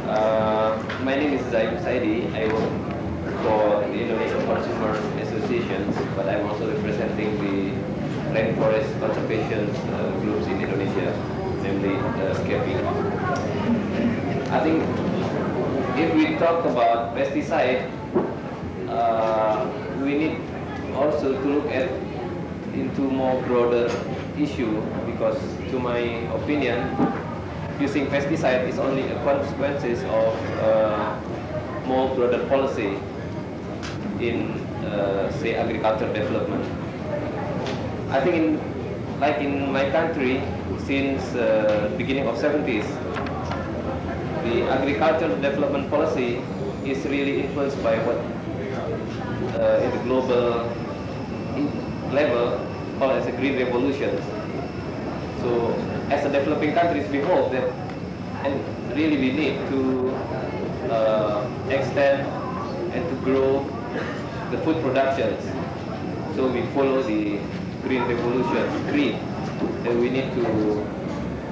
My name is Zaim Saidi. I work for the Indonesian Consumer Association, but I'm also representing the rainforest conservation groups in Indonesia, namely KEPI. I think if we talk about pesticide, we need also to look at into more broader issue, because to my opinion, using pesticide is only a consequences of more broader policy in say agriculture development. I think like in my country, since beginning of 70s, the agricultural development policy is really influenced by what in the global level called as a green revolution. So as a developing countries, we hope that, and really we need to extend and to grow the food productions. So we follow the green revolution creed, and we need to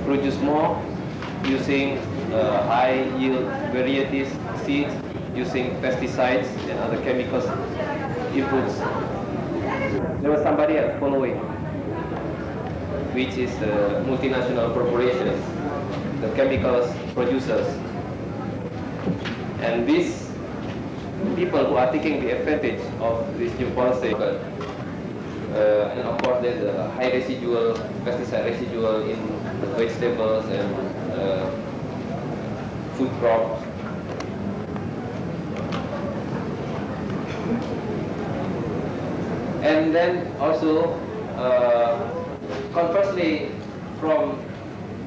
produce more using high yield varieties, seeds, using pesticides and other chemicals inputs. There was somebody else following, which is the multinational corporations, the chemicals producers. And these people who are taking the advantage of this new policy, and of course there's a high residual, pesticide residual in vegetables and food crops. And then also, conversely, from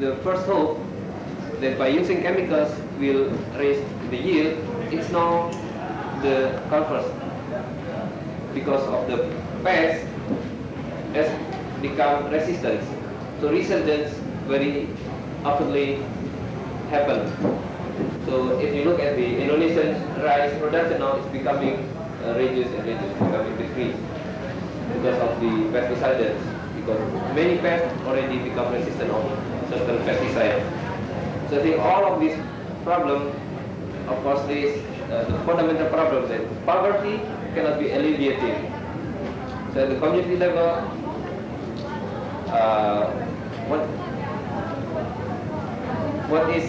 the first hope that by using chemicals will raise the yield, it's now the converse, because of the pest has become resistant. So resistance very oftenly happen. So if you look at the Indonesian rice production now, it's becoming reduced and reduced, becoming decreased because of the pesticides, because many pests already become resistant on certain pesticides. So I think all of these problems, of course, is the fundamental problem that poverty cannot be alleviated. So at the community level, what is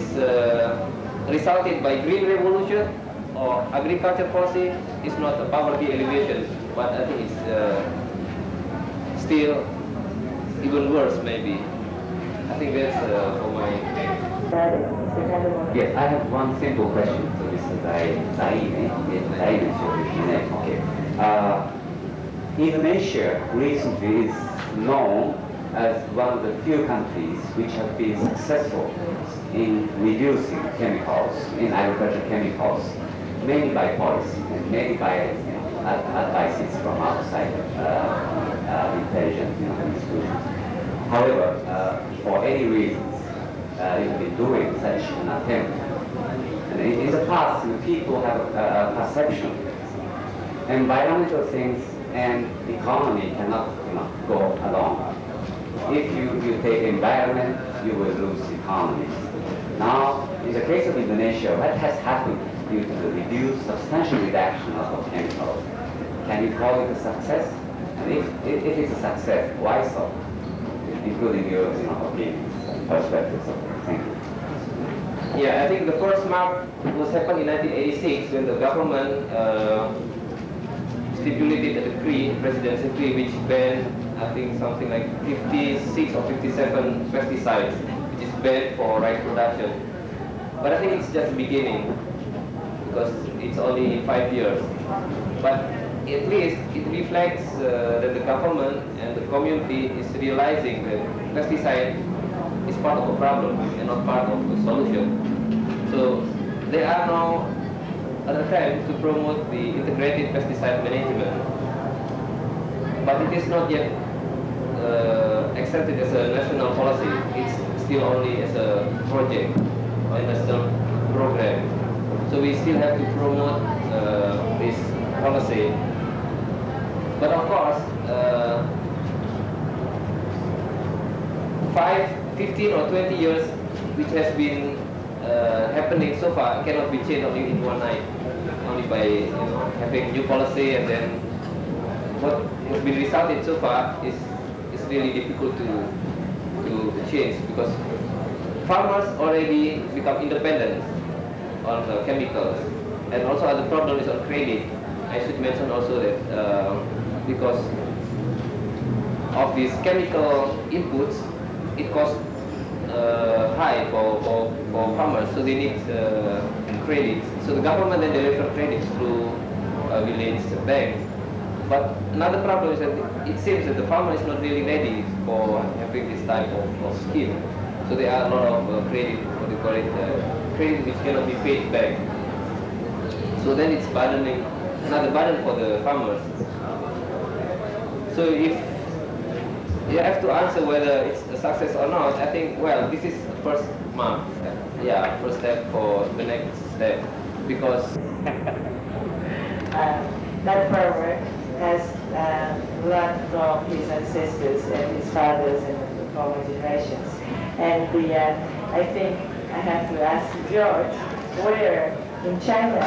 resulted by green revolution or agriculture policy is not a poverty alleviation, but I think it's still even worse maybe. I think that's for my... Yes, I have one simple question to Mr. Zaidi. Okay. Indonesia recently is known as one of the few countries which have been successful in reducing chemicals, in agricultural chemicals, mainly by policy and mainly by advices from outside intelligent institutions. However, for any reasons, you've been doing such an attempt. And in the past, people have a perception. Environmental things and economy cannot go along. If you take environment, you will lose economy. Now, in the case of Indonesia, what has happened due to the substantial reduction of chemicals? Can you call it a success? And if it's a success, why so? Including your opinions and perspectives. Thank you. Yeah, I think the first mark was happened in 1986 when the government stipulated a decree, presidential decree, which banned, I think, something like 56 or 57 pesticides, which is banned for rice production. But I think it's just the beginning, because it's only 5 years. But at least it reflects that the government and the community is realizing that pesticide is part of a problem and not part of the solution. So they are now at a time to promote the integrated pesticide management, but it is not yet accepted as a national policy. It's still only as a project or a national program. So we still have to promote this policy. But of course, 15 or 20 years which has been happening happening so far cannot be changed only in one night, only by having new policy, and then what has been resulted so far is really difficult to change, because farmers already become independent on the chemicals, and also other problem is on credit. I should mention also that because of these chemical inputs, it costs high for farmers, so they need credit. So the government then deliver credits through village banks. But another problem is that it seems that the farmer is not really ready for having this type of scheme. So there are a lot of credit, what do you call it, credit which cannot be paid back. So then it's burdening, another burden for the farmers. So if you have to answer whether it's a success or not, I think, well, this is the first mark. Yeah, first step for the next step, because that farmer has learned from his ancestors and his fathers and the former generations. And I think I have to ask George, where in China,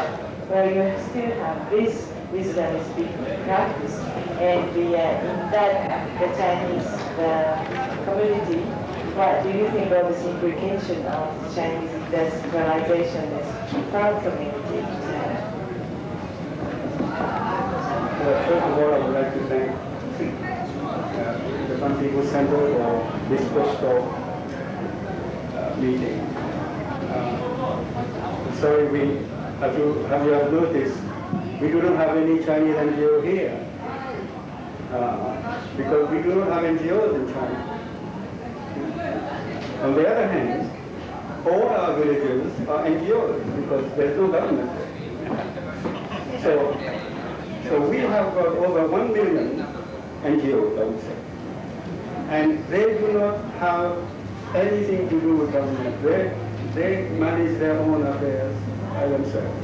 where you still have this wisdom is being practiced, and in that the Chinese community, what do you think of this implication of Chinese decentralization as farm community in China? First of all, I would like to thank the Fund People Center for this special meeting. Sorry, as you have noticed, we do not have any Chinese NGO here because we do not have NGOs in China. On the other hand, all our villages are NGOs because there's no government. So we have got over 1 million NGOs, I would say. And they do not have anything to do with government. They manage their own affairs by themselves.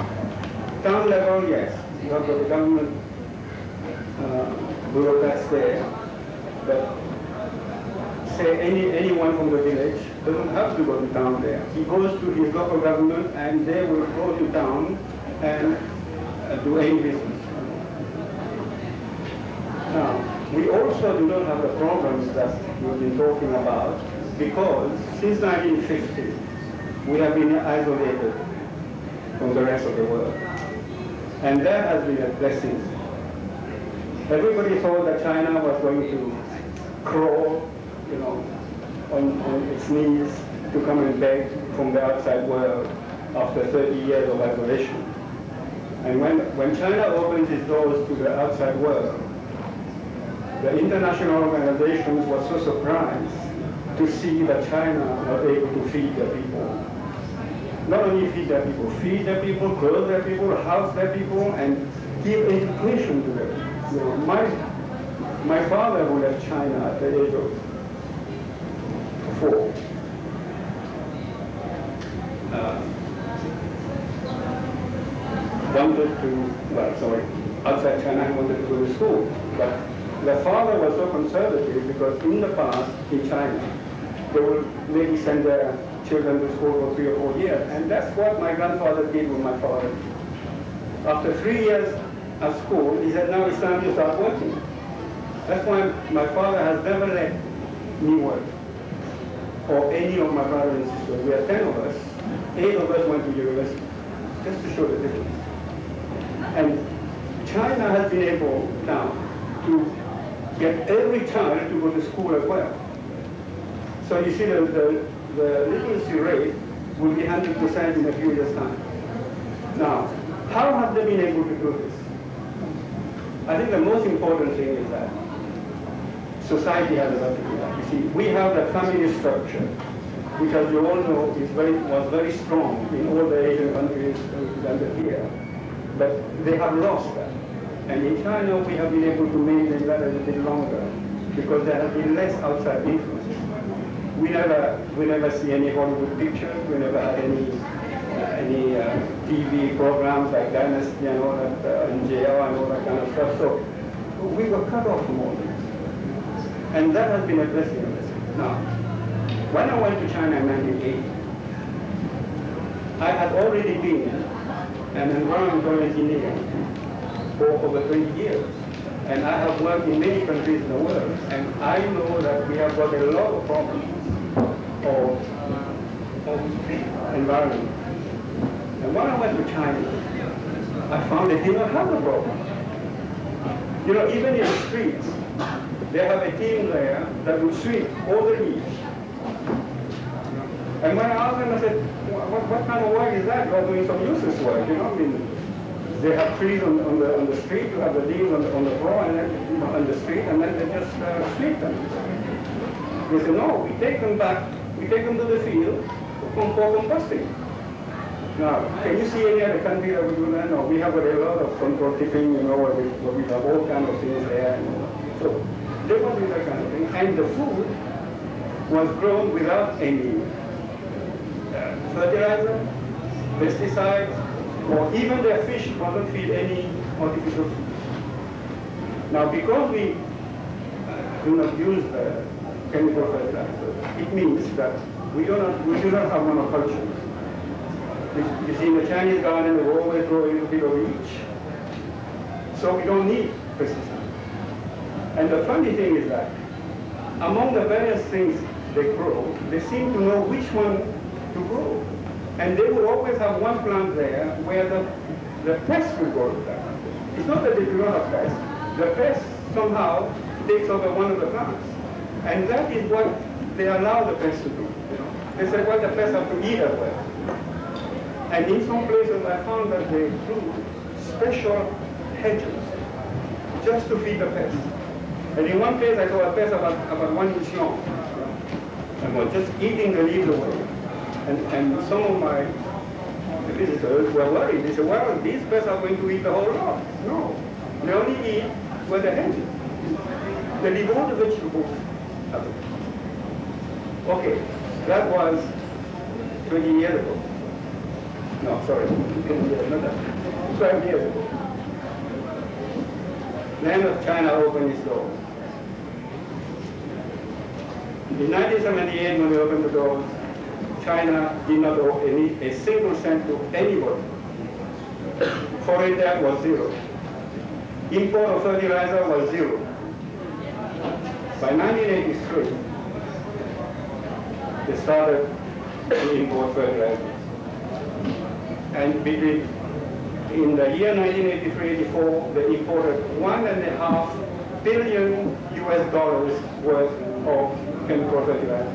Town level, yes, you have got the government bureaucrats there, but say anyone from the village doesn't have to go to town there. He goes to his local government and they will go to town and do any business. Now, we also do not have the problems that we've been talking about, because since 1950, we have been isolated from the rest of the world. And that has been a blessing. Everybody thought that China was going to crawl, on its knees to come and beg from the outside world after 30 years of isolation. And when China opens its doors to the outside world, the international organizations were so surprised to see that China was able to feed their people. Not only feed their people, clothe their people, house their people, and give education to them. My father, who left China at the age of 4, outside China, he wanted to go to school. But the father was so conservative because in the past, in China, they would maybe send their children to school for 3 or 4 years. And that's what my grandfather did with my father. After 3 years at school, he said, now it's time to start working. That's why my father has never let me work, or any of my brothers and sisters. We are 10 of us. 8 of us went to university, just to show the difference. And China has been able now to get every child to go to school as well. So you see the literacy rate will be 100% in a few years' time. Now, how have they been able to do this? I think the most important thing is that society has a lot to do that. You see, we have the family structure, which, as you all know, was very strong in all the Asian countries under here. But they have lost that. And in China, we have been able to maintain that a little bit longer because there has been less outside influence. We never see any Hollywood pictures. We never had any TV programs like Dynasty and all that, and JL and all that kind of stuff. So we were cut off from all this. And that has been a blessing. Now, when I went to China in 1980, I had already been an environmental engineer for over 20 years. And I have worked in many countries in the world, and I know that we have got a lot of problems of environment. And when I went to China, I found they did not have the problem. You know, even in the streets, they have a team there that will sweep all the leaves. And when I asked them, I said, what kind of work is that? You're doing some useless work, you know? I mean, they have trees on the street, you have the leaves on the floor, and then, you know, on the street, and then they just sweep them. They said, no, we take them back, we take them to the field for composting. Now, can you see any other country that we do that? No, we have a lot of control tipping, you know, where we have all kinds of things there. And so they were doing that kind of thing. And the food was grown without any fertilizer, pesticides, or even their fish wasn't feed any artificial food. Now, because we do not use chemical fertilizer, it means that we do not have monoculture. You see, in the Chinese garden, they always grow a little bit of each. So we don't need pesticides. And the funny thing is that among the various things they grow, they seem to know which one to grow. And they will always have one plant there where the pest will go to that. It's not that they do not have pests. The pest somehow takes over one of the plants. And that is what they allow the pest to do. You know? They say, well, the pests have to eat as well. And in some places I found that they grew special hedges just to feed the pests. And in one place I saw a pest about 1 inch long. And was just eating the leaves away. And some of my visitors were worried. They said, well, these pests are going to eat the whole lot. No, they only eat where the hedges. They leave all the vegetables out. Okay, that was 20 years ago. No, sorry, 10 years, not that. 12 years ago. Then China opened its doors. In 1978, when we opened the doors, China did not owe a single cent to anybody. Foreign debt was zero. Import of fertilizer was zero. By 1983, they started to import fertilizer. And in the year 1983-84, they imported $1.5 billion worth of chemical fertilizer.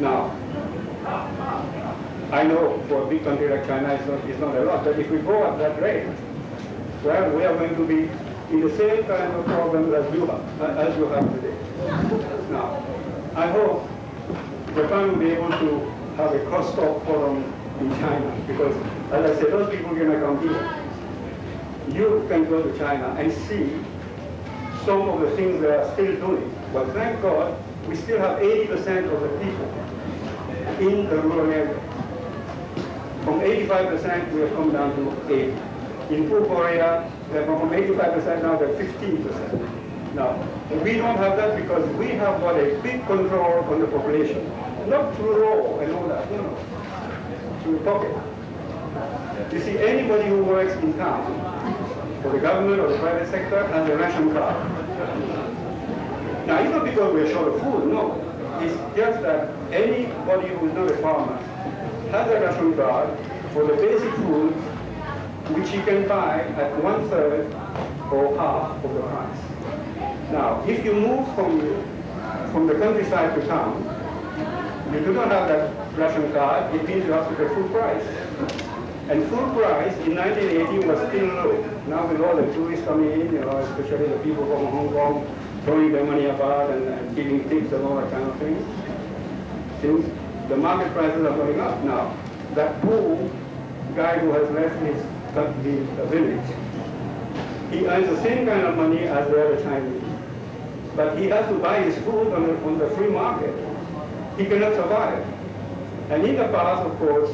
Now, I know for a big country like China it's not a lot, but if we go at that rate, well, we are going to be in the same kind of problems as you have today. Now, I hope Japan will be able to have a cross-talk forum in China, because, as I said, those people are going to come here. You can go to China and see some of the things they are still doing. But thank God, we still have 80% of the people in the rural area. From 85%, we have come down to 80. In South Korea, we have come from 85% now to 15%. Now, we don't have that because we have got a big control on the population. Not through law and all that, no. Through pocket. You see, anybody who works in town, for the government or the private sector, has a ration card. Now, it's not because we're short of food, no. It's just that anybody who is not a farmer has a ration card for the basic foods which he can buy at 1/3 or half of the price. Now, if you move from the countryside to town, you do not have that ration card, it means you have to pay full price. And full price in 1980 was still low. Now with all the tourists coming in, you know, especially the people from Hong Kong, throwing their money about and giving tips and all that kind of thing, since the market prices are going up now. That poor guy who has left his village, he earns the same kind of money as the other Chinese, but he has to buy his food on the free market. He cannot survive. And in the past, of course,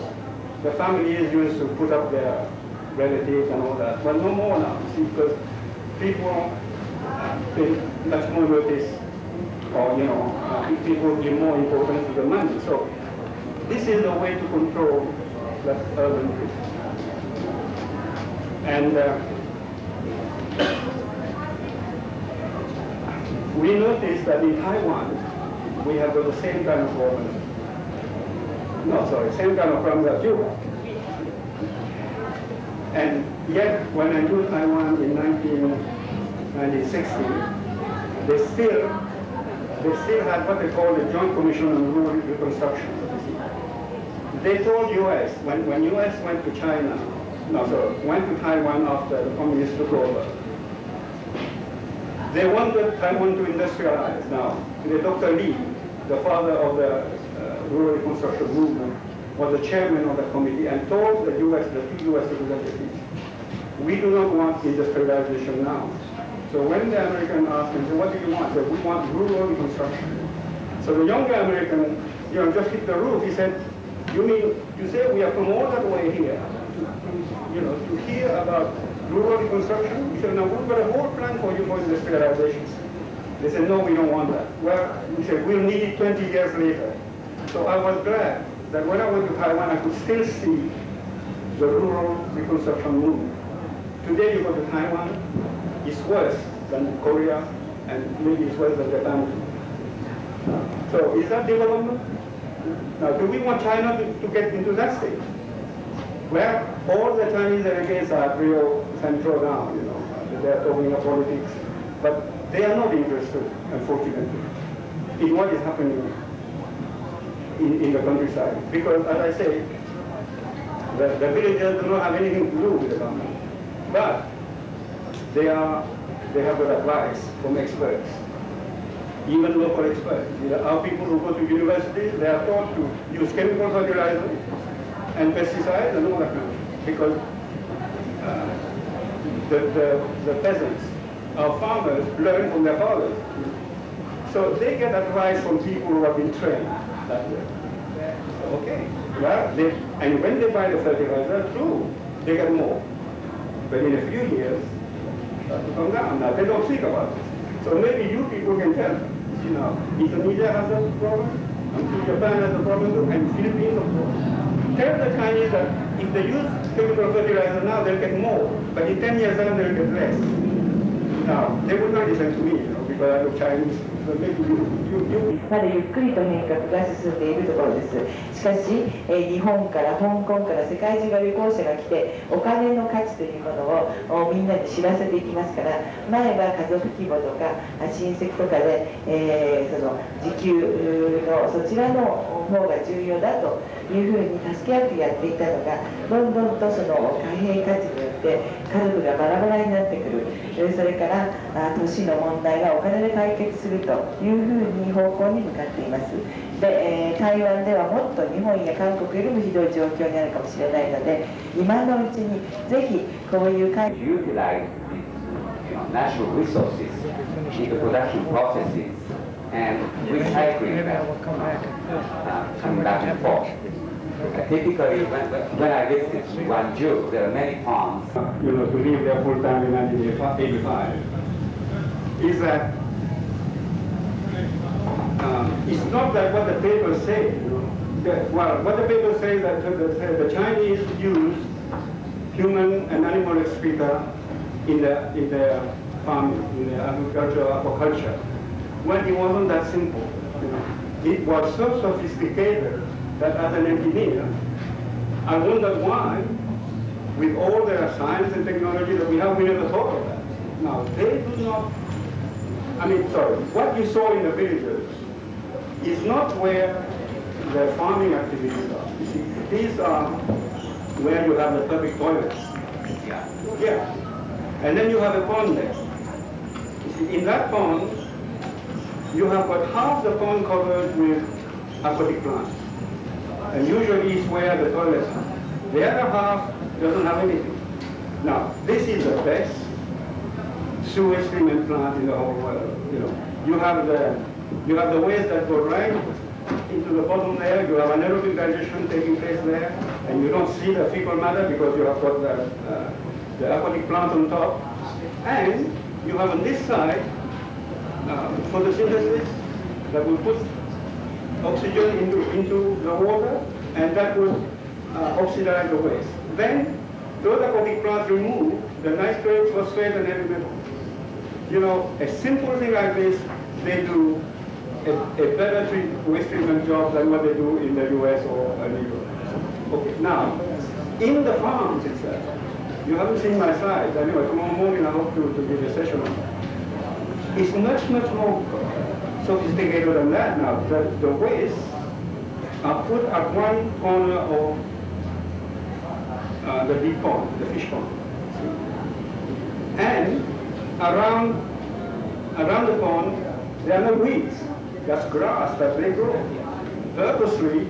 the families used to put up their relatives and all that, but no more now, see, because people pay much more notice, or, you know, people give more importance to the money. So this is the way to control the urban growth. And we noticed that in Taiwan, we have got the same kind of problem. No, sorry, same kind of problem as you have. And yet, when I moved Taiwan in 1960, they still had what they call the Joint Commission on Rural Reconstruction. They told U.S., when U.S. went to China, went to Taiwan after the communists took over, they wanted Taiwan to industrialize. Now, Dr. Lee, the father of the rural reconstruction movement, was the chairman of the committee and told the U.S., the two U.S. representatives, we do not want industrialization now. So when the American asked him, so what do you want? He said, we want rural reconstruction. So the younger American, just hit the roof. He said, you say we have come all that way here to hear about rural reconstruction? He said, no, we've got a whole plan for you for industrialization. They said, no, we don't want that. Well, he said, we'll need it 20 years later. So I was glad that when I went to Taiwan, I could still see the rural reconstruction movement. Today you go to Taiwan, it's worse than Korea, and maybe it's worse than Japan. So is that development? Now, do we want China to get into that state? Well, all the Chinese delegates are at RIO Central now, they're talking about politics, but they are not interested, unfortunately, in what is happening in the countryside. Because, as I say, the villagers do not have anything to do with the government. But they have got advice from experts, even local experts. Our people who go to universities, they are taught to use chemical fertilizer and pesticides and all that kind of thing. Because the peasants, our farmers, learn from their fathers. So they get advice from people who have been trained that way. Okay. Well, and when they buy the fertilizer, true, they get more. But in a few years, that will come down. Now, they don't think about it. So maybe you people can tell them, Indonesia has a problem, and Japan has a problem too, and Philippines has a problem. Tell the Chinese that if they use chemical fertilizer now, they'll get more, but in 10 years time, they'll get less. Now, they would not listen to me, because I know Chinese, but maybe you. まだゆっくりと変革が進んでいるところです。しかし、日本から香港から世界中が旅行者が来て、お金の価値というものをみんなに知らせていきますから、前は家族規模とか親戚とかで、その時給のそちらの方が重要だというふうに助け合ってやっていたのが、どんどんとその貨幣価値によって家族がバラバラになってくる。それから都市の問題がお金で解決するというふうに方向に向かっています。で、台湾ではもっと日本や韓国よりもひどい状況になるかもしれないので、今のうちにぜひこういう会 utilize natural resources in the production processes and recycling them, coming back and forth. Typically, when I visited Guangzhou, there are many farms. To live there full time in 1985 is that it's not that what the papers say. Well, what the papers say that the Chinese use human and animal excreta in the farming, in the aquaculture. Well, it wasn't that simple. It was so sophisticated that as an engineer, I wondered why, with all the science and technology that we have, we never thought of that. Now, they do not, what you saw in the villages is not where the farming activities are. You see, these are where you have the public toilets. Yeah. And then you have a pond there. You see, in that pond, you have got half the pond covered with aquatic plants. And usually it's where the toilets are. The other half doesn't have anything. Now, this is the best sewage treatment plant in the whole world. You have the waste that go right into the bottom there. You have anaerobic digestion taking place there, and you don't see the fecal matter because you have got the aquatic plant on top. And you have on this side photosynthesis that will put oxygen into the water, and that would oxidize the waste. Then, those aquatic plants remove the nitrate, phosphate, and heavy metal. You know, a simple thing like this, they do a better waste treatment job than what they do in the US or in Europe. Okay, now, in the farms itself, you haven't seen my slides. Anyway, tomorrow morning I hope to give a session on it. It's much, much more sophisticated than that now. The waste are put at one corner of the big pond, the fish pond. And around the pond, there are no weeds. That's grass that they grow purposely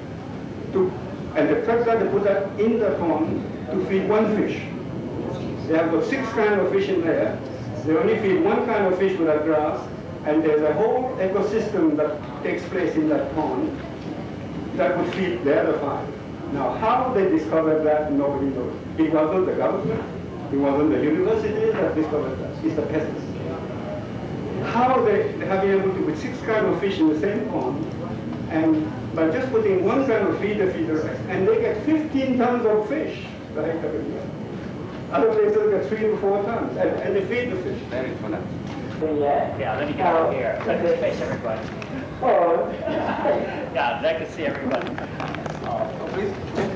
and the fact that they put that in the pond to feed one fish. They have got 6 kinds of fish in there. They only feed one kind of fish with that grass, and there's a whole ecosystem that takes place in that pond that would feed the other 5. Now, how they discovered that, nobody knows. It wasn't the government. It wasn't the universities that discovered that. It's the peasants. How they have been able to put 6 kinds of fish in the same pond, and by just putting one kind of feed, they feed the rest, and they get 15 tons of fish. Right? Other places get 3 to 4 tons, and they feed the fish. Very funny. Yeah, let me get over here. Let me face everybody. Oh. Yeah, I can see everybody.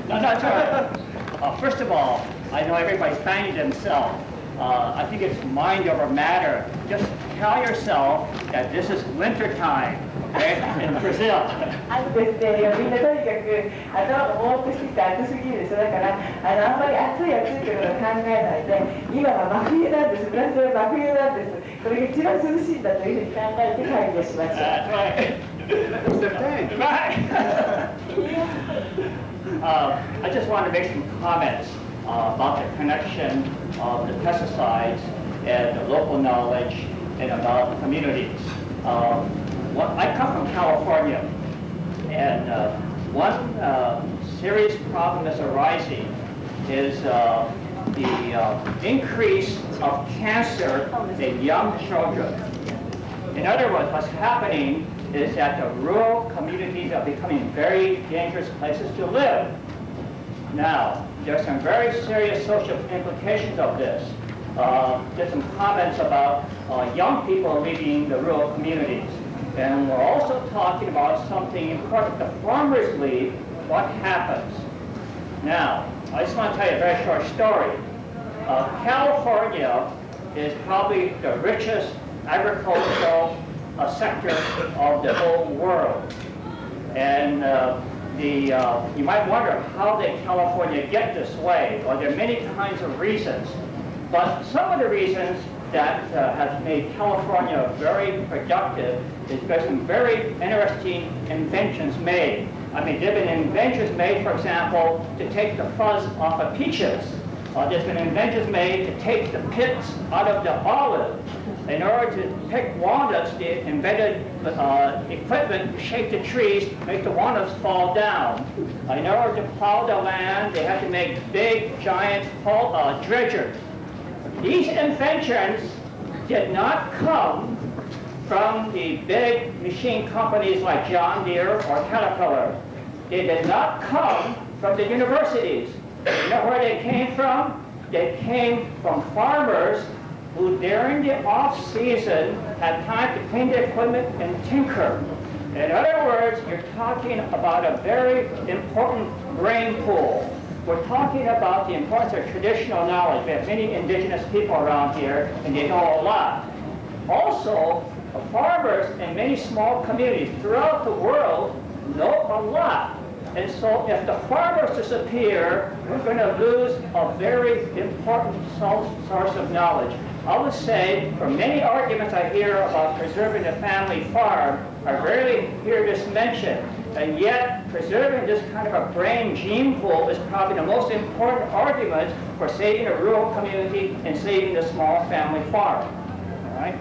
No, it's all right. First of all, I know everybody's finding themselves. I think it's mind over matter. Just tell yourself that this is winter time, okay, in Brazil. ですね、みんなとにかく頭がぼーっとしてて暑すぎるでしょ。だからあんまり暑いっていうことを考えないで、今は真冬なんです。ブラジルは真冬なんです。これが一番涼しいんだというふうに考えて会議をしました。That's right. Right. I just want to make some comments about the connection of the pesticides and the local knowledge and about the communities. I come from California, and one serious problem that's arising is the increase of cancer in young children. In other words, what's happening is that the rural communities are becoming very dangerous places to live. Now, there are some very serious social implications of this. There's some comments about young people leaving the rural communities. And we're also talking about something important. The farmers leave, what happens? Now, I just want to tell you a very short story. California is probably the richest agricultural sector of the whole world. And you might wonder, how did California get this way? Well, there are many kinds of reasons. But some of the reasons that have made California very productive is there's some very interesting inventions made. I mean, there have been inventions made, for example, to take the fuzz off of peaches. There's been inventions made to take the pits out of the olive. In order to pick walnuts, they invented equipment to shake the trees, make the walnuts fall down. In order to plow the land, they had to make big, giant dredgers. These inventions did not come from the big machine companies like John Deere or Caterpillar. They did not come from the universities. You know where they came from? They came from farmers who during the off-season had time to clean their equipment and tinker. In other words, you're talking about a very important brain pool. We're talking about the importance of traditional knowledge. We have many indigenous people around here, and they know a lot. Also, farmers in many small communities throughout the world know a lot. And so if the farmers disappear, we're going to lose a very important source of knowledge. I would say, for many arguments I hear about preserving the family farm, I rarely hear this mentioned. And yet, preserving this kind of a brain gene pool is probably the most important argument for saving a rural community and saving the small family farm. All right?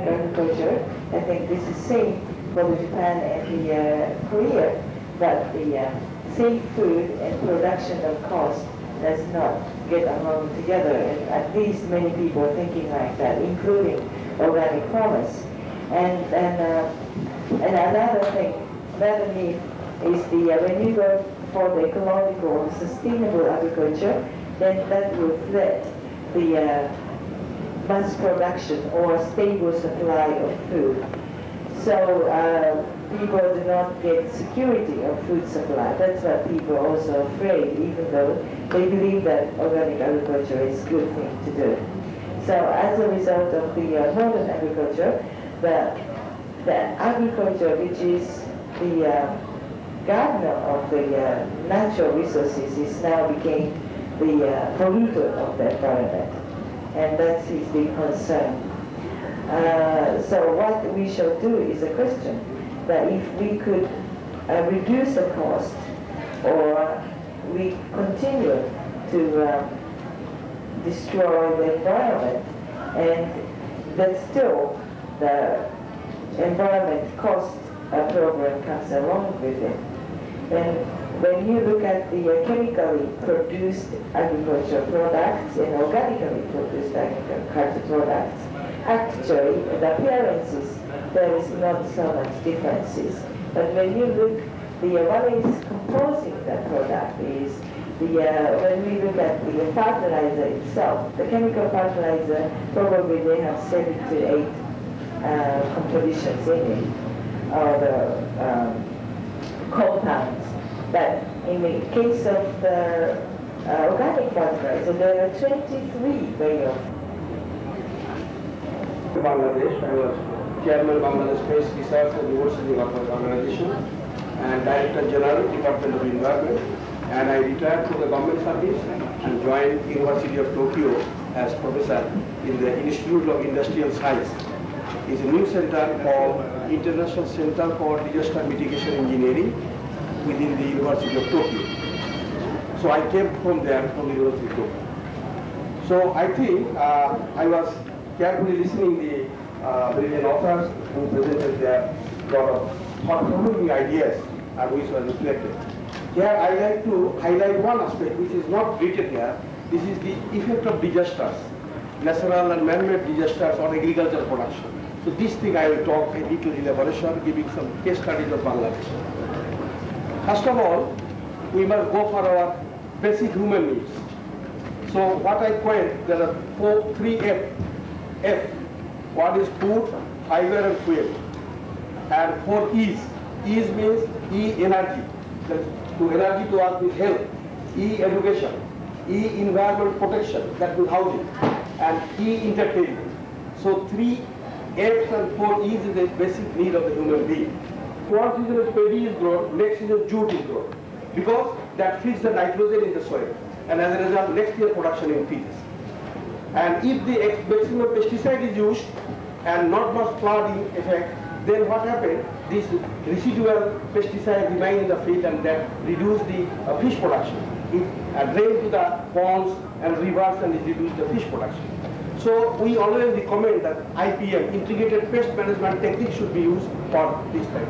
Agriculture, I think this is same for the Japan and the Korea, that the safe food and production of cost does not get along together, and at least many people are thinking like that, including organic farmers. And another thing, another need is when you go for the ecological or sustainable agriculture, then that will threat the mass production or stable supply of food. So people do not get security of food supply. That's what people are also afraid, even though they believe that organic agriculture is a good thing to do. So as a result of the modern agriculture, the agriculture, which is the gardener of the natural resources, is now became the polluter of the environment. And that's his big concern. So what we shall do is a question that if we could reduce the cost, or we continue to destroy the environment, and that still the environment cost program comes along with it. And when you look at the chemically produced agricultural products and organically produced agricultural products, actually the appearances, there is not so much differences. But when you look, what is composing the product is when we look at the fertilizer itself, the chemical fertilizer, probably they have 7 to 8 compositions in it, or the compounds. But in the case of the organic fertilizer, there are 23 various. Bangladesh, I was Chairman of Bangladesh Space Research and University Organization and Director General, Department of Environment. And I retired from the government service and joined University of Tokyo as professor in the Institute of Industrial Science. It's a new center called International Center for Disaster Mitigation Engineering within the University of Tokyo. So I came from there, from the University of Tokyo. So I think I was carefully listening the brilliant authors who presented their lot of thought-provoking ideas which were reflected. Here I like to highlight one aspect which is not written here. This is the effect of disasters, natural and man-made disasters on agricultural production. So this thing I will talk in detailed elaboration, giving some case studies of Bangladesh. First of all, we must go for our basic human needs. So what I coined, there are 3 F. F. One is food, fiber and fuel. And 4 E's. E's means E, energy. To energy to us with health. E, education. E, environment protection, that means housing. And E, entertainment. So 3 F's and 4 E's is the basic need of the human being. One season is paddy is grown, next season jute is grown. Because that feeds the nitrogen in the soil. And as a result, next year production increases. And if the maximum pesticide is used and not much flooding effect, then what happens? This residual pesticide remain in the field and that reduce the fish production. It drain to the ponds and rivers and it reduce the fish production. So we always recommend that IPM, integrated pest management technique, should be used for this type.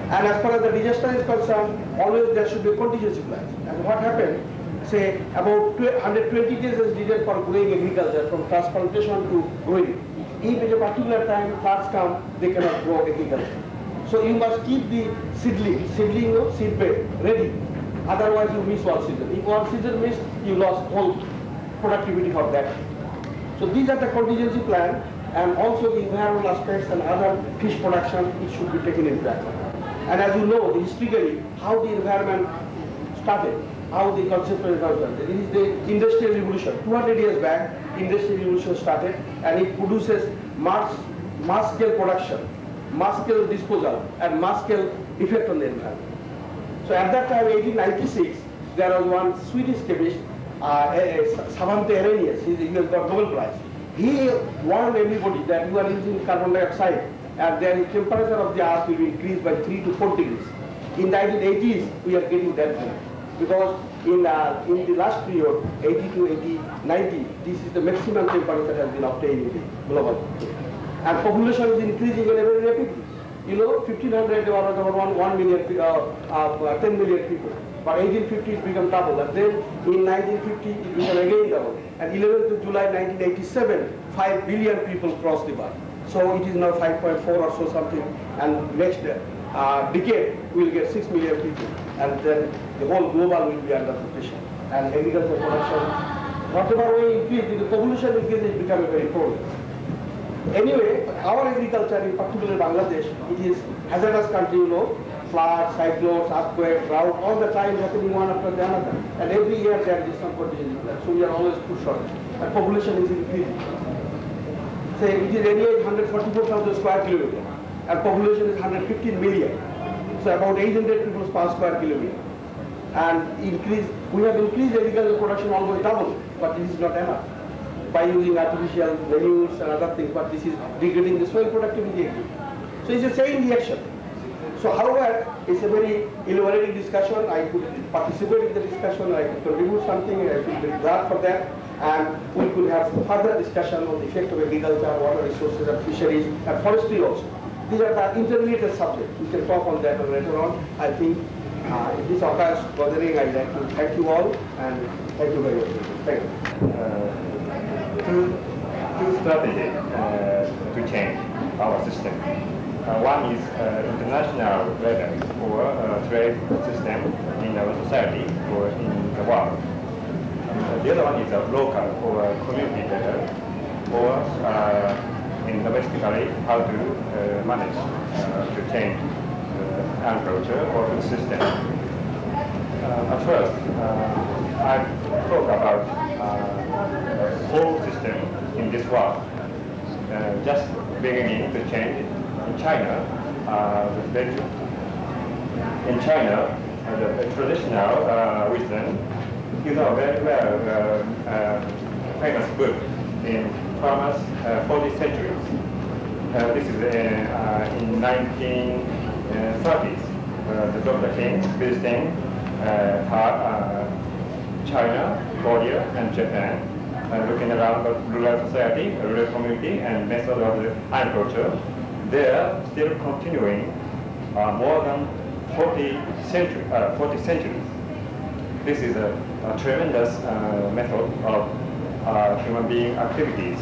And as far as the disaster is concerned, always there should be a contingency plan. And what happened? Say about 120 days is needed for growing agriculture, from transplantation to growing. If at a particular time floods come, they cannot grow agriculture. So you must keep the seedling of seed bed ready. Otherwise you miss one season. If one season missed, you lost whole productivity for that. So these are the contingency plan, and also the environmental aspects and other fish production, it should be taken into account. And as you know, historically, how the environment started, how the conceptual environment. It is the industrial revolution. 200 years back, industrial revolution started, and it produces mass scale production, mass scale disposal, and mass scale effect on the environment. So at that time, 1896, there was one Swedish chemist, Savante Arrhenius, he has got Nobel Prize. He warned everybody that you are using carbon dioxide and the temperature of the earth will increase by 3 to 4 degrees. In the 1980s, we are getting that thing. Because in the last period, 80 to 80, 90, this is the maximum temperature that has been obtained in the global. And population is increasing very rapidly. You know, 1500 or 1 million, 10 million people. But 1850 it became double, and then in 1950 it became again double. And 11th of July 1987, 5 billion people crossed the bar. So it is now 5.4 or so something, and next decade we'll get 6 million people, and then the whole global will be under pressure. And agricultural production, whatever we increase, the population increase is becoming very problem. Anyway, our agriculture, in particular Bangladesh, it is hazardous country, you know, floods, cyclones, earthquakes, drought, all the time happening one after the another. And every year there is some condition in place. So we are always too short. And population is increasing. Say it is area is 144,000 square kilometers, and population is 115 million. So about 800 people per square kilometer. And we have increased agricultural production almost double, but this is not enough. By using artificial manures and other things, but this is degrading the soil productivity again. So it's the same reaction. So however, it's a very elaborate discussion. I could participate in the discussion, I could contribute something, I feel very glad for that. And we could have further discussion on the effect of agriculture, water resources and fisheries, and forestry also. These are the interrelated subjects. We can talk on that later on. I think in this occasion gathering, I'd like to thank you all, and thank you very much. Thank you. Two strategies to change our system. One is international level or trade system in our society or in the world. The other one is a local or community level or in domestically how to manage to change agriculture or food system. At first, I talk about whole system in this world. Just beginning to change in China. In China, the traditional wisdom, you know very well, famous book in farmers 40 centuries. This is in 1930s. The Dr. King visiting China, Korea, and Japan, looking around the rural society, rural community, and method of the agriculture. They are still continuing more than 40 centuries. This is a tremendous method of human being activities,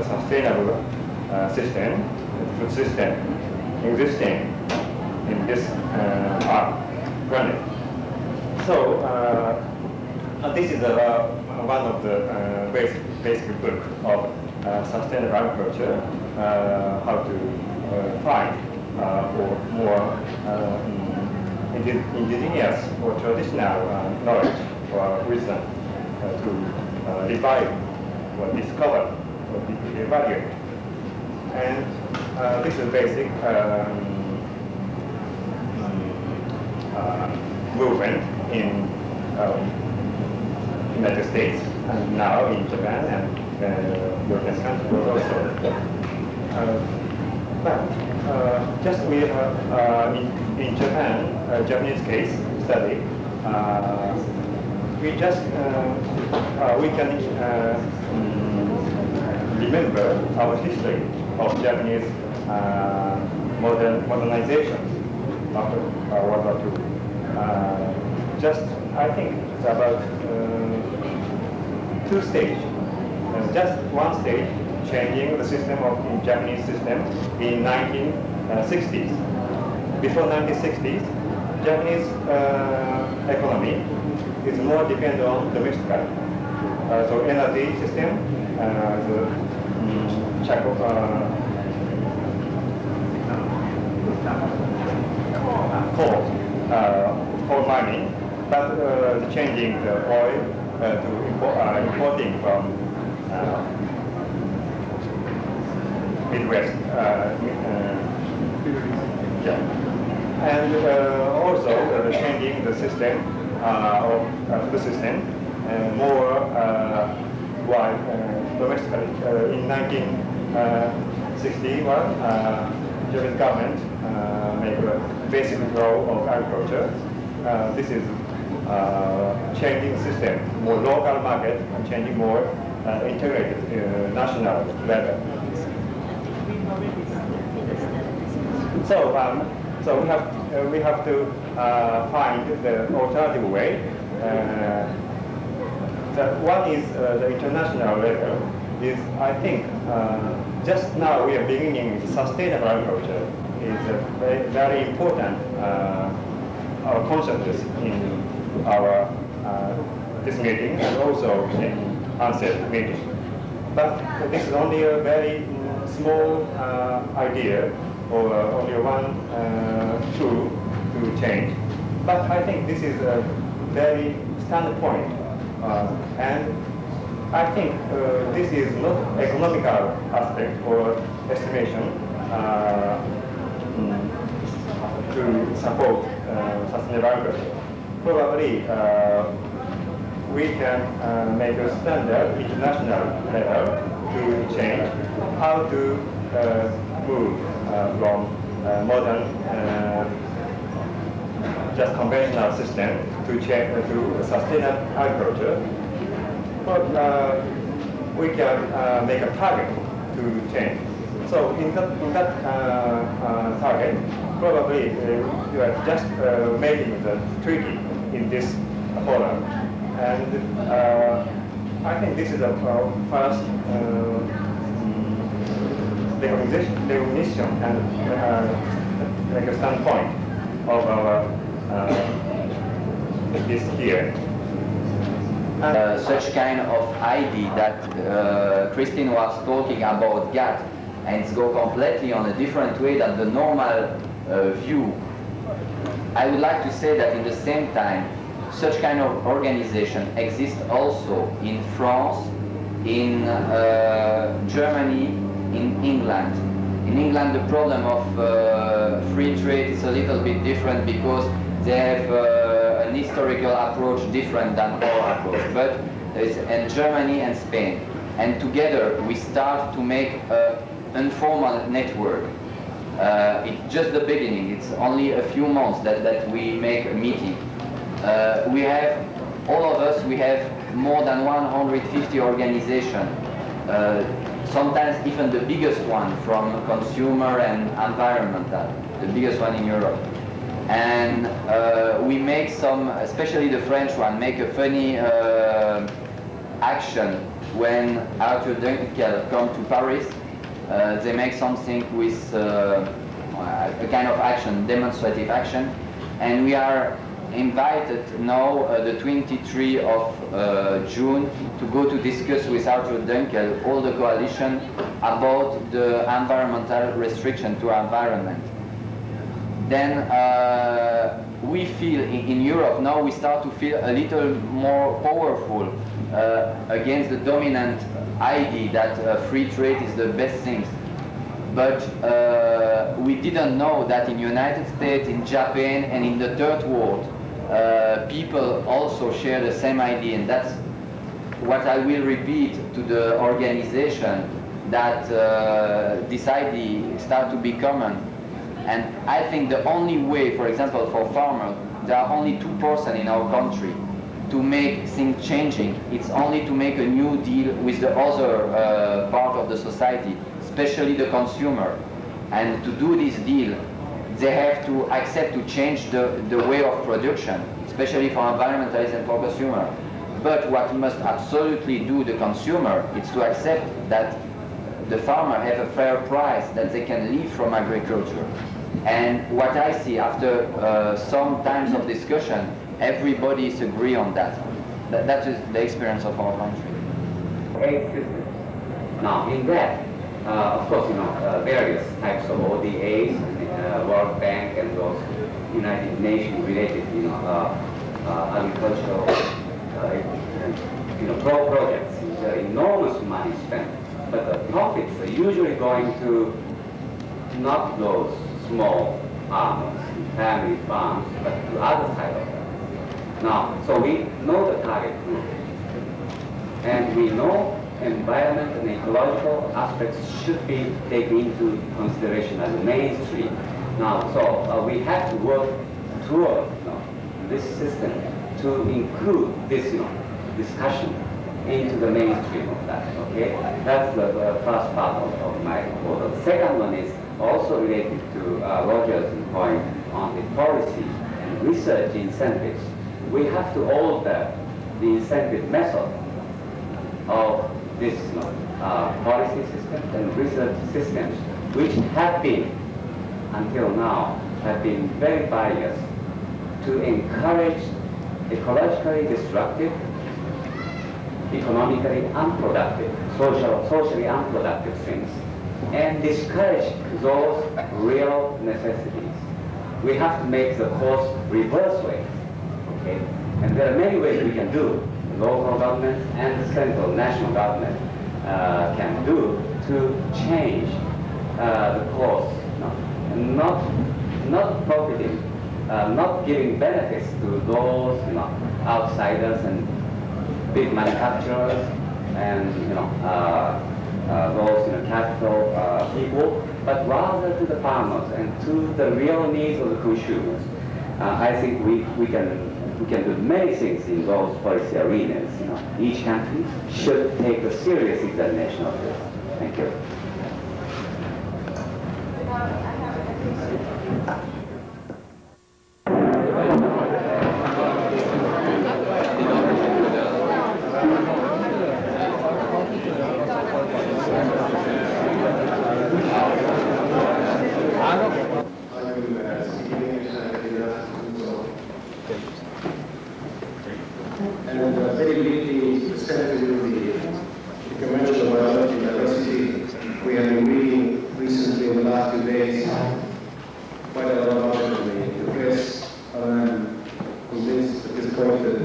sustainable system, food system existing in this planet. So this is one of the basic book of sustainable agriculture, how to find or more indigenous or traditional knowledge or wisdom to revive or discover or evaluate. And this is basic movement in United States and now in Japan and European countries also. But just we have in Japan, Japanese case study, we just we can remember our history of Japanese modernization after World War II. Just I think it's about 2 stages. Just one stage, changing the system of Japanese system in 1960s. Before 1960s, Japanese economy is more dependent on domestic. So energy system, coal mining, but changing the oil to importing from Midwest. And also changing the system of the system more wide domestically. In 1961, Japanese government made a basic role of agriculture. This is changing system, more local market, and changing more integrated national level. So So we have to find the alternative way. One is the international level. I think just now we are beginning sustainable agriculture is a very important concept in our this meeting and also in ANSET meeting. But this is only a very small idea or only one tool to change. But I think this is a very standpoint, and I think this is not economical aspect or estimation to support sustainable agriculture. Probably we can make a standard international level to change how to move from modern just conventional system to change to sustainable agriculture. But we can make a target to change. So in that target, probably you are just making the treaty in this forum. And I think this is the first recognition and like a standpoint of our this year. Such kind of idea that Kristen was talking about GATT, and it's go completely on a different way than the normal view. I would like to say that in the same time, such kind of organization exists also in France, in Germany, in England. In England, the problem of free trade is a little bit different because they have an historical approach different than our approach. But it's in Germany and Spain. And together we start to make an informal network. It's just the beginning. It's only a few months that we make a meeting. We have, all of us, we have more than 150 organizations. Sometimes even the biggest one from consumer and environmental, the biggest one in Europe. And we make some, especially the French one, make a funny action when Arthur Dunkel come to Paris. They make something with a kind of action, demonstrative action. And we are invited now, the 23 of June, to go to discuss with Arthur Dunkel, all the coalition, about the environmental restriction to our environment. Then we feel in Europe now we start to feel a little more powerful against the dominant idea that free trade is the best thing. But we didn't know that in United States, in Japan, and in the third world, people also share the same idea, and that's what I will repeat to the organization, that this idea start to be common. And I think the only way, for example, for farmers, there are only 2% in our country to make things changing. It's only to make a new deal with the other part of the society, especially the consumer. And to do this deal, they have to accept to change the way of production, especially for environmentalists and for consumer. But what must absolutely do the consumer is to accept that the farmer have a fair price, that they can live from agriculture. And what I see after some times of discussion, everybody is agree on that. That is the experience of our country. Now, in that, of course, various types of ODAs, World Bank, and those United Nations related, agricultural, projects. There are enormous money spent, but the profits are usually going to not those small farmers, family farms, but to other side of them. Now, so we know the target group, and we know environment and ecological aspects should be taken into consideration as a mainstream. Now, so we have to work toward this system to include this discussion into the mainstream of that. Okay, that's the first part of my proposal. second one is also related to Roger's point on the policy and research incentives. We have to alter the incentive method of this policy systems and research systems, which have been, until now, have been very biased to encourage ecologically destructive, economically unproductive, socially unproductive things, and discourage those real necessities. We have to make the course reverse way, okay? And there are many ways we can do. Local government and the central national government can do to change the course, and not profiting, not giving benefits to those outsiders and big manufacturers and those capital people, but rather to the farmers and to the real needs of the consumers. I think we can do many things in those policy arenas. Each country should take a serious examination of this. Thank you. And very briefly present to you the Convention on Biology and Diversity. We have been reading recently in the last 2 days quite a lot about it in the press. I'm convinced at this point that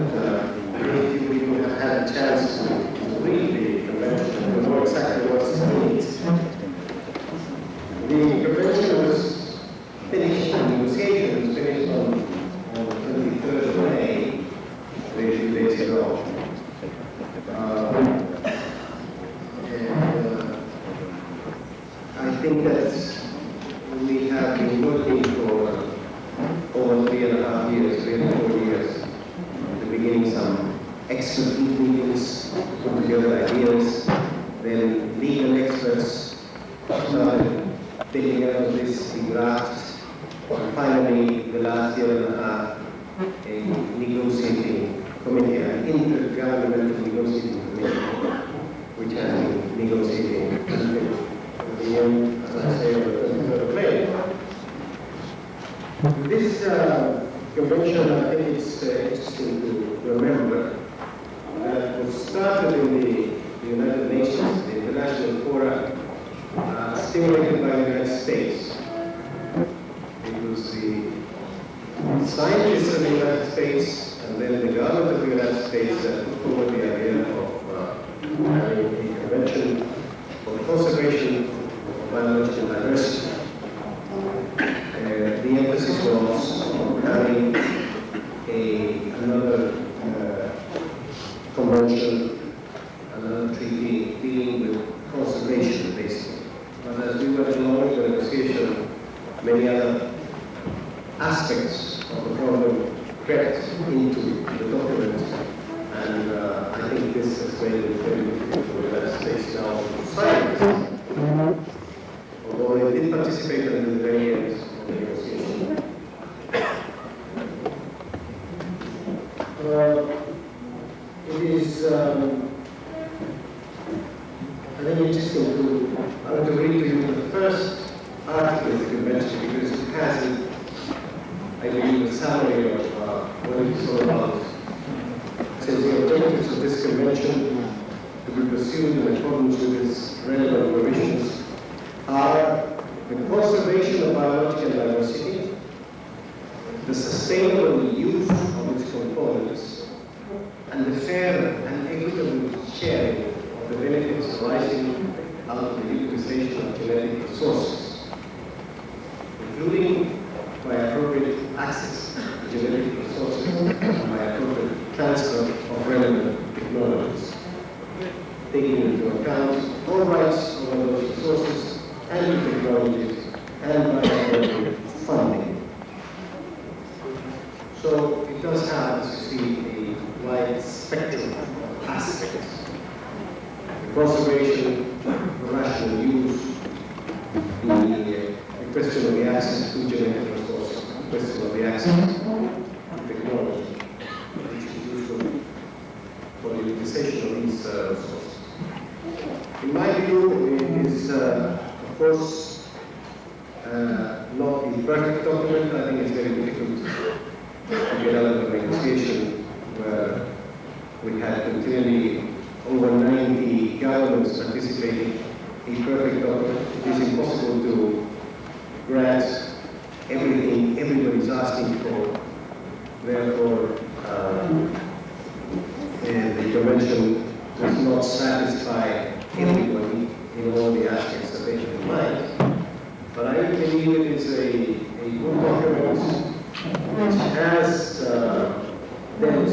very few people have had a chance to read the Convention and to know exactly what it means. The Convention was finished, the negotiation was finished on the 23rd of May. A few days ago. I think that we have been working for over 3.5 years, 3.4 years, at the beginning some expert meetings, put together ideas, then legal experts started taking out this draft, and finally the last year and a half, a negotiating committee, an intergovernmental negotiating committee, which has been negotiating until the end, as I say, on the 23rd of May. This convention, I think it's interesting to remember that it was started in the United Nations, the international fora, stimulated by the United States. It was the scientists of the United States and then the government of the United States that put forward the idea of having a convention for the conservation of biological diversity. The emphasis was on having another convention, another treaty dealing with conservation, basically. But as we went along the negotiation, many other aspects of the problem crept into the document, and I think this has made it very difficult for the United States now to sign this. Although they did participate until the very end of the negotiation. It is, I think, interesting I want to read to you the first article of the convention because it has, I believe, a summary of what it is all about. It says the objectives of this convention to be pursued in accordance with its relevant provisions are the conservation of biological diversity, the sustainable use of its components, and the fair and equitable sharing of the benefits arising out of the utilization of genetic resources, including by appropriate access to genetic resources and by appropriate transfer of relevant technologies, taking into account all rights over those resources and technologies and by appropriate funding. So it does have, as you see, a wide spectrum of aspects. The conservation, the rational use, the question of the access to genetic resources, the question of the access to technology, which is useful for the utilization of these resources. In my view, it is, of course, not the perfect document. I think it's very difficult to get out of a negotiation where we had continually over 90 governments participating. A perfect document. It is impossible to grant everything everybody's asking for. Therefore, the convention does not satisfy everybody in all the aspects that they have in mind. But I believe it is a good document which has dealt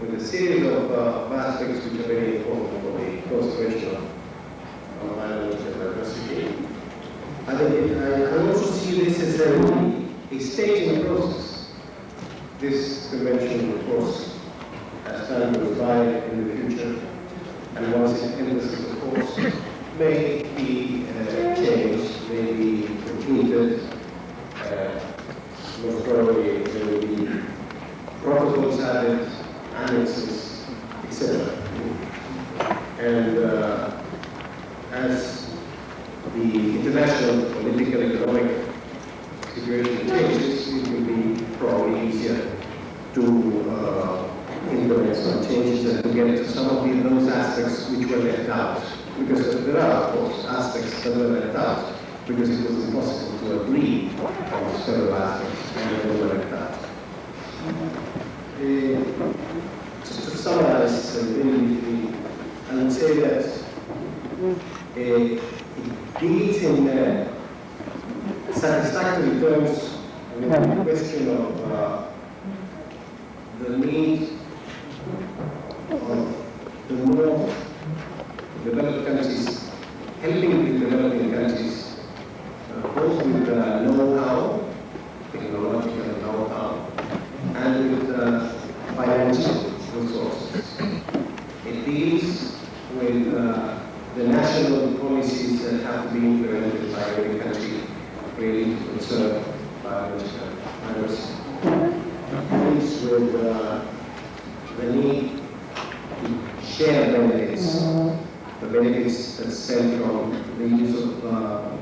with a series of aspects which are very important for the conservation of biological diversity. I also see this as a stage in the process. This convention, of course, as time goes by in the future, and once it enters into force, may be changed, may be completed. Most probably there will be protocols added, annexes, etc. And as the international political economic situation changes, it will be probably easier to implement some changes and to get to some of those aspects which were left out. Because there are, of course, aspects that were left out because it was impossible to agree on several aspects and they were left out. Just to summarize, I would say that it deals in satisfactory terms with the question of the need of the more developed countries helping the developing countries both with know-how, technological know-how, and with financial resources. It deals with the national policies that have to be implemented by every country really to conserve biological diversity. It deals with the need to share benefits, the benefits that stem from the use of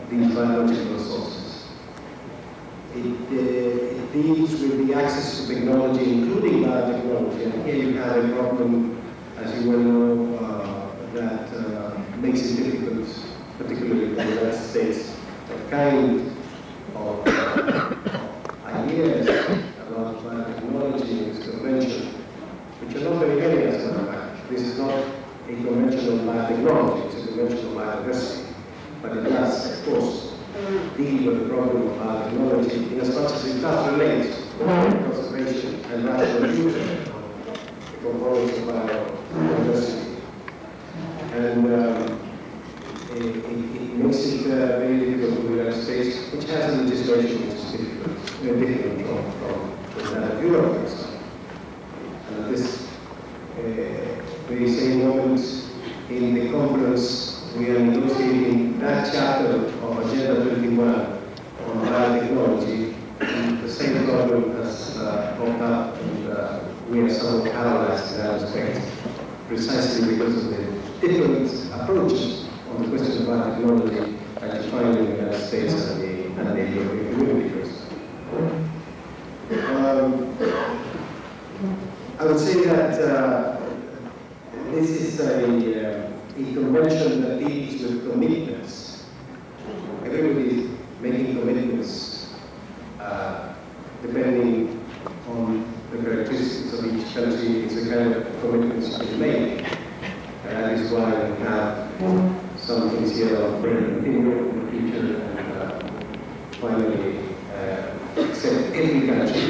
these biological resources. It deals with the access to technology, including biotechnology, and here you have a problem, as you well know, that makes it difficult, particularly in the United States, the kind of ideas about biotechnology in this convention, which are not very many as a matter of fact. This is not a convention on biotechnology, it's a convention on biodiversity. But it does, of course, deal with the problem of biotechnology in as much as it does relate to conservation and rational use of the components of biodiversity. And it makes it very difficult for the United States, which has a legislation which is difficult, very different from that of Europe, for example. And at this very same moment in the conference, we are negotiating that chapter of Agenda 21 on biotechnology. The same problem has popped up, and we are somewhat paralyzed in that respect, precisely because of the different approaches on the question of biotechnology that you find in the United States and the European community, for example. I would say that this is a convention that deals with commitments. Everybody is making commitments depending on the characteristics of each country. It's a kind of commitments you can make. And that is why we have some things here on continue in the future and finally accept every country,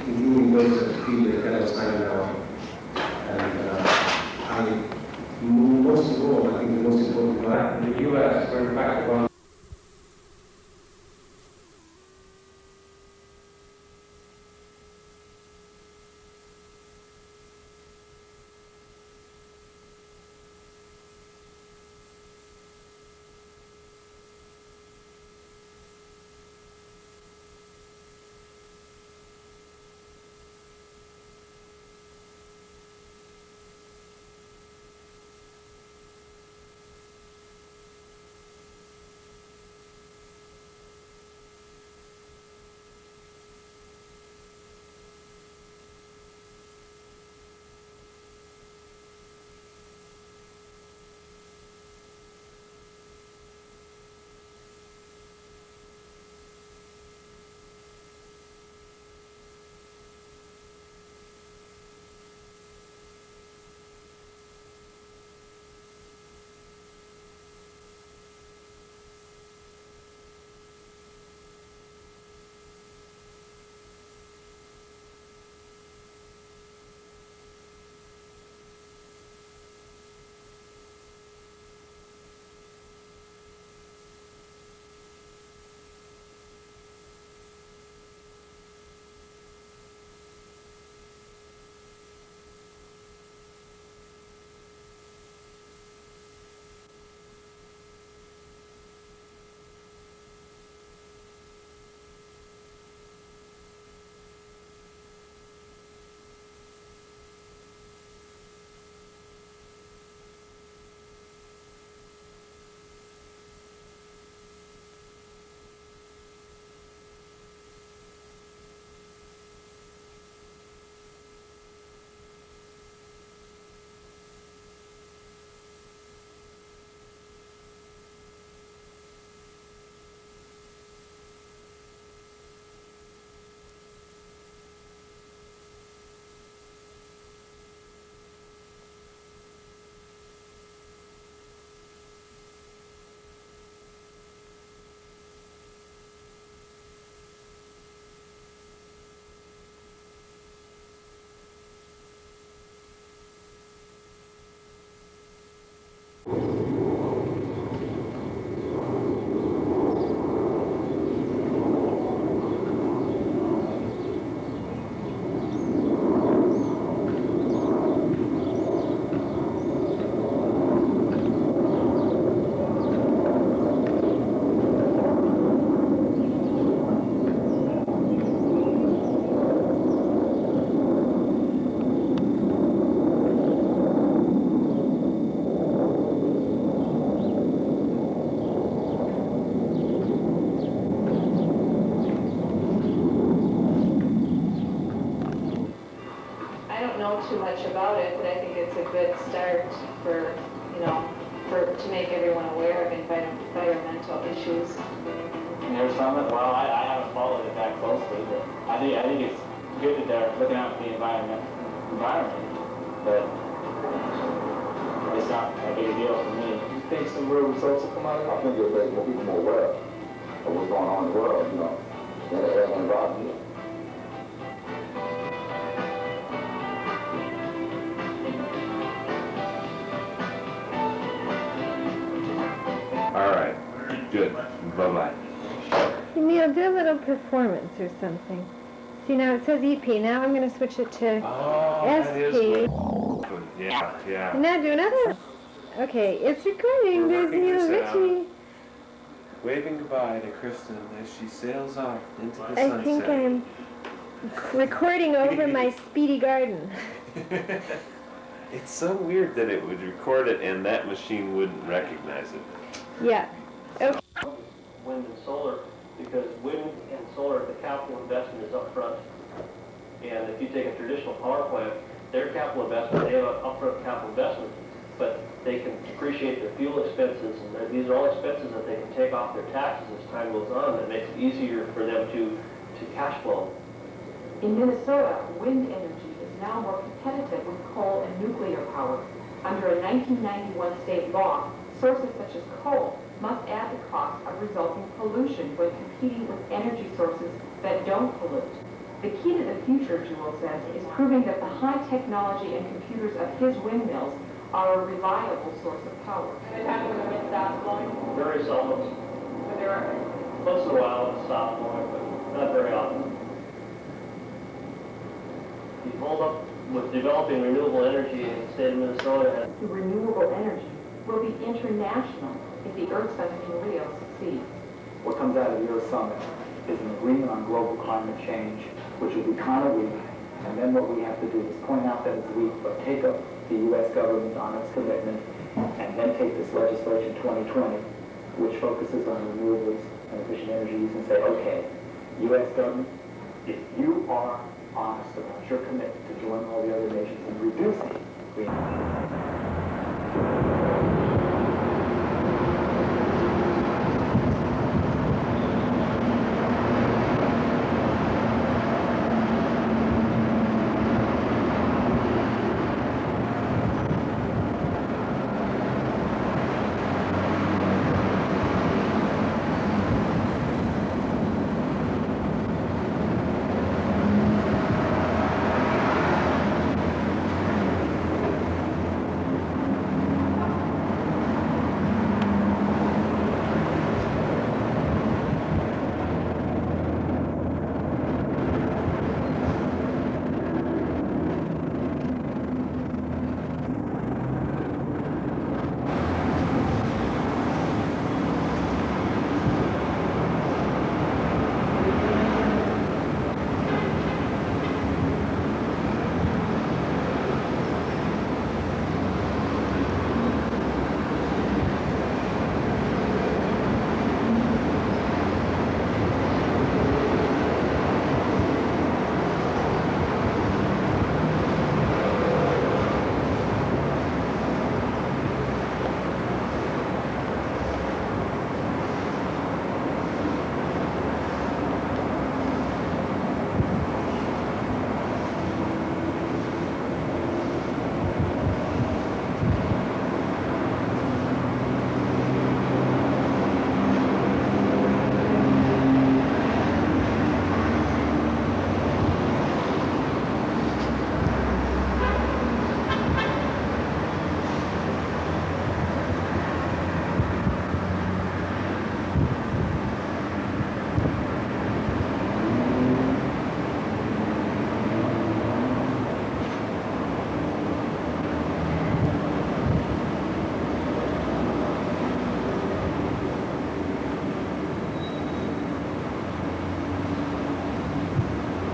including those that feel they cannot sign now. And most of all, I think the most important part, in the US, where in fact about too much about it, but I think it's a good start for, to make everyone aware of environmental issues. Near Summit? Well, I haven't followed it that closely, but I think it's good that they're looking out for the environment, but it's not a big deal for me. You think some real results will come out of it? I think it'll make more people more aware of what's going on in the world, and involved here. All right, good. Bye-bye. Neil, do a little performance or something. See, now it says EP. Now I'm going to switch it to SP. Yeah. And now do another. Okay, it's recording. There's Neil Ritchie. Waving goodbye to Kristen as she sails off into the sunset. I think I'm recording over my speedy garden. It's so weird that it would record it and that machine wouldn't recognize it. Yeah. Okay. Wind and solar, because wind and solar, the capital investment is up front. And if you take a traditional power plant, their capital investment, they have an upfront capital investment, but they can depreciate their fuel expenses, and these are all expenses that they can take off their taxes as time goes on. That makes it easier for them to cash flow. In Minnesota, wind energy is now more competitive with coal and nuclear power. Under a 1991 state law, sources such as coal must add the cost of resulting pollution when competing with energy sources that don't pollute. The key to the future, Jewel says, is proving that the high technology and computers of his windmills are a reliable source of power. What happens when the wind stops blowing? Very seldom. But there are... Once in a while it stops blowing, but not very often. You hold up with developing renewable energy in the state of Minnesota. The renewable energy will be international if the Earth Summit in Rio succeeds. What comes out of the Earth Summit is an agreement on global climate change, which will be kind of weak, and then what we have to do is point out that it's weak, but take up the U.S. government on its commitment, and then take this legislation 2020, which focuses on renewables and efficient energy use, and say, okay, U.S. government, if you are honest about your commitment to join all the other nations in reducing greenhouse.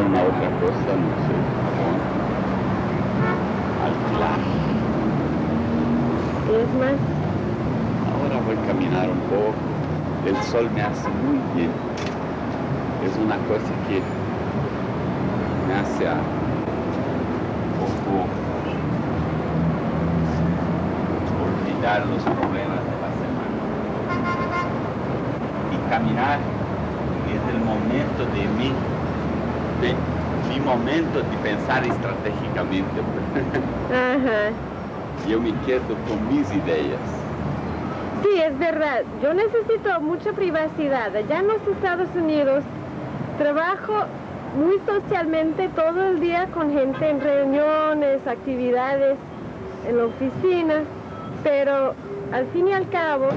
Una otra cosa, no sé, alquilar. ¿Es más? Ahora voy a caminar un poco. El sol me hace muy bien. Es una cosa que me hace poco, olvidar los problemas de la semana y caminar es el momento de mi momento de pensar estratégicamente. Ajá. Yo me quedo con mis ideas. Sí, es verdad. Yo necesito mucha privacidad. Allá en los Estados Unidos trabajo muy socialmente todo el día con gente en reuniones, actividades, en la oficina, pero al fin y al cabo...